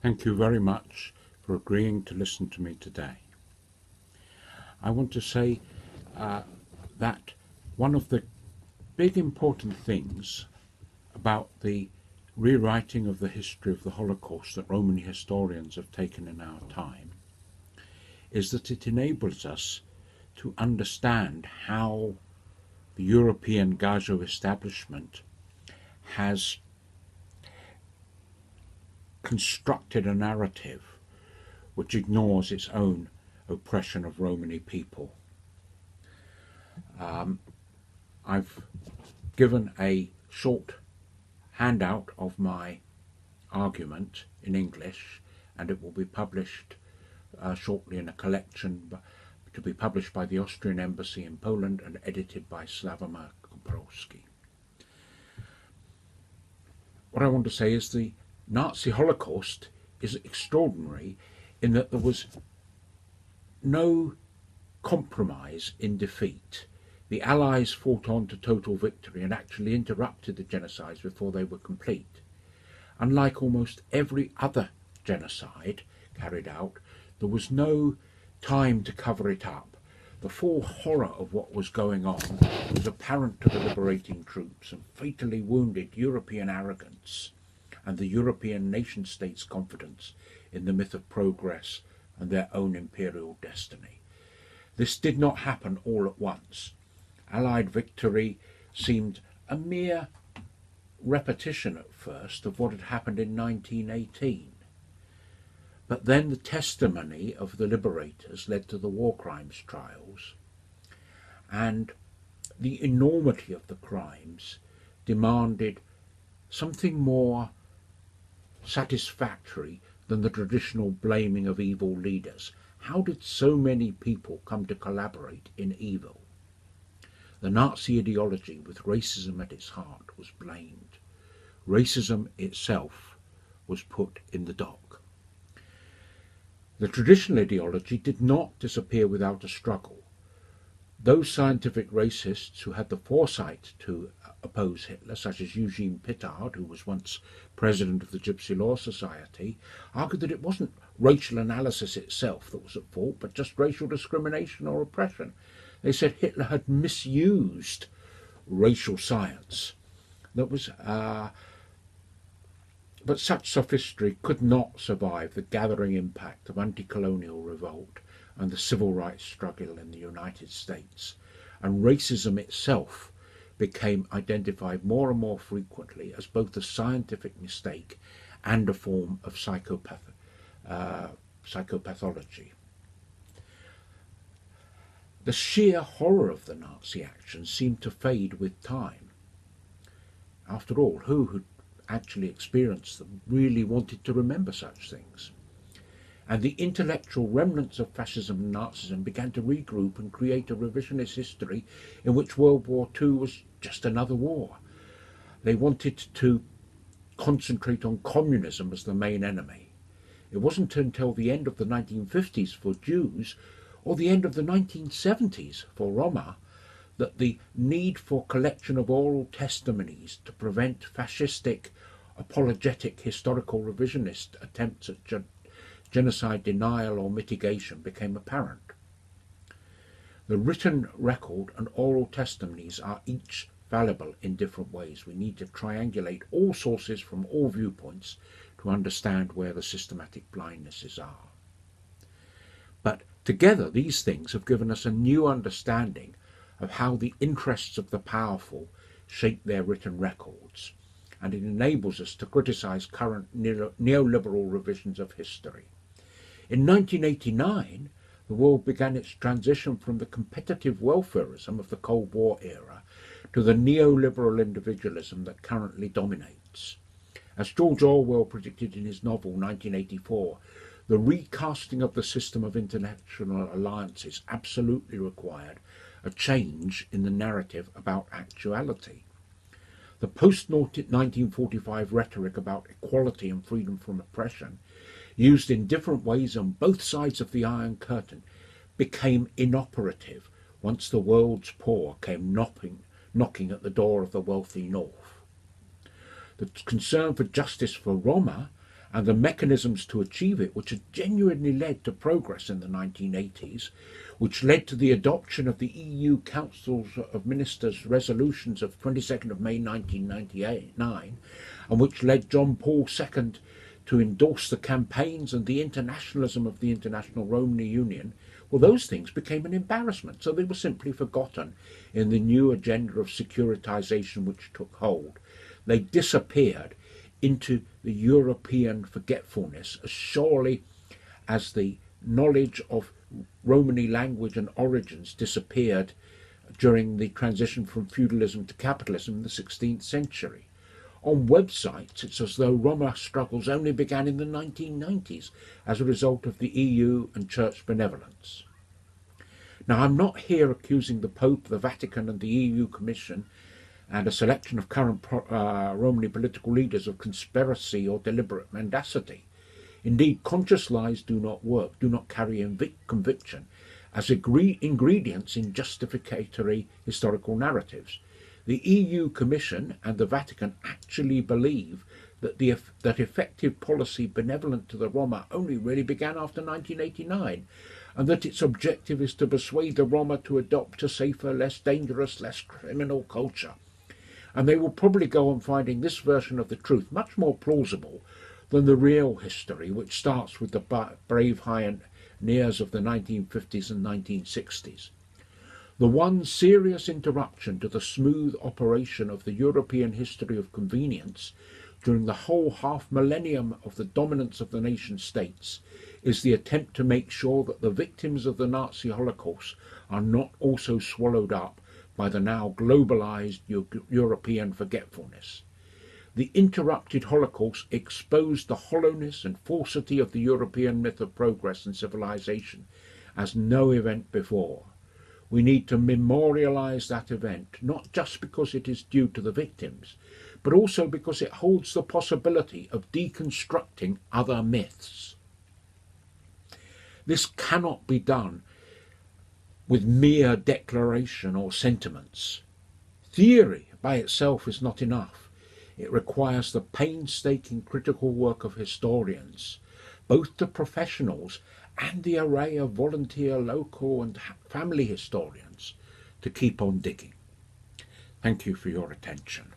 Thank you very much for agreeing to listen to me today. I want to say that one of the big important things about the rewriting of the history of the Holocaust that Roman historians have taken in our time is that it enables us to understand how the European Gajo establishment has constructed a narrative which ignores its own oppression of Romani people. I've given a short handout of my argument in English, and it will be published shortly in a collection to be published by the Austrian Embassy in Poland and edited by Sławomir Koprowski. What I want to say is the Nazi Holocaust is extraordinary in that there was no compromise in defeat. The Allies fought on to total victory and actually interrupted the genocides before they were complete. Unlike almost every other genocide carried out, there was no time to cover it up. The full horror of what was going on was apparent to the liberating troops and fatally wounded European arrogance and the European nation-states' confidence in the myth of progress and their own imperial destiny. This did not happen all at once. Allied victory seemed a mere repetition at first of what had happened in 1918. But then the testimony of the liberators led to the war crimes trials, and the enormity of the crimes demanded something more satisfactory than the traditional blaming of evil leaders. How did so many people come to collaborate in evil? The Nazi ideology, with racism at its heart, was blamed. Racism itself was put in the dock. The traditional ideology did not disappear without a struggle. Those scientific racists who had the foresight to oppose Hitler, such as Eugene Pittard, who was once president of the Gypsy Law Society, argued that it wasn't racial analysis itself that was at fault, but just racial discrimination or oppression. They said Hitler had misused racial science. But such sophistry could not survive the gathering impact of anti-colonial revolt and the civil rights struggle in the United States, and racism itself became identified more and more frequently as both a scientific mistake and a form of psychopathology. The sheer horror of the Nazi action seemed to fade with time. After all, who had actually experienced them really wanted to remember such things? And the intellectual remnants of fascism and Nazism began to regroup and create a revisionist history in which World War II was just another war. They wanted to concentrate on communism as the main enemy. It wasn't until the end of the 1950s for Jews or the end of the 1970s for Roma that the need for collection of oral testimonies to prevent fascistic, apologetic, historical revisionist attempts at genocide denial or mitigation became apparent. The written record and oral testimonies are each valuable in different ways. We need to triangulate all sources from all viewpoints to understand where the systematic blindnesses are. But together, these things have given us a new understanding of how the interests of the powerful shape their written records, and it enables us to criticize current neoliberal revisions of history. In 1989, the world began its transition from the competitive welfarism of the Cold War era to the neoliberal individualism that currently dominates. As George Orwell predicted in his novel 1984, the recasting of the system of international alliances absolutely required a change in the narrative about actuality. The post-1945 rhetoric about equality and freedom from oppression, used in different ways on both sides of the Iron Curtain, became inoperative once the world's poor came knocking at the door of the wealthy North. The concern for justice for Roma and the mechanisms to achieve it, which had genuinely led to progress in the 1980s, which led to the adoption of the EU Council of Ministers resolutions of 22nd of May 1999, and which led John Paul II to endorse the campaigns and the internationalism of the International Romani Union, well, those things became an embarrassment, so they were simply forgotten in the new agenda of securitization which took hold. They disappeared into the European forgetfulness as surely as the knowledge of Romani language and origins disappeared during the transition from feudalism to capitalism in the 16th century. On websites, it's as though Roma struggles only began in the 1990s as a result of the EU and church benevolence. Now, I'm not here accusing the Pope, the Vatican and the EU Commission and a selection of current Romani political leaders of conspiracy or deliberate mendacity. Indeed, conscious lies do not work, do not carry conviction as ingredients in justificatory historical narratives. The EU Commission and the Vatican actually believe that that effective policy benevolent to the Roma only really began after 1989, and that its objective is to persuade the Roma to adopt a safer, less dangerous, less criminal culture. And they will probably go on finding this version of the truth much more plausible than the real history, which starts with the brave pioneers of the 1950s and 1960s. The one serious interruption to the smooth operation of the European history of convenience during the whole half-millennium of the dominance of the nation-states is the attempt to make sure that the victims of the Nazi Holocaust are not also swallowed up by the now globalized European forgetfulness. The interrupted Holocaust exposed the hollowness and falsity of the European myth of progress and civilization as no event before. We need to memorialize that event, not just because it is due to the victims, but also because it holds the possibility of deconstructing other myths. This cannot be done with mere declaration or sentiments. Theory by itself is not enough. It requires the painstaking critical work of historians, both the professionals and the array of volunteer, local and family historians, to keep on digging. Thank you for your attention.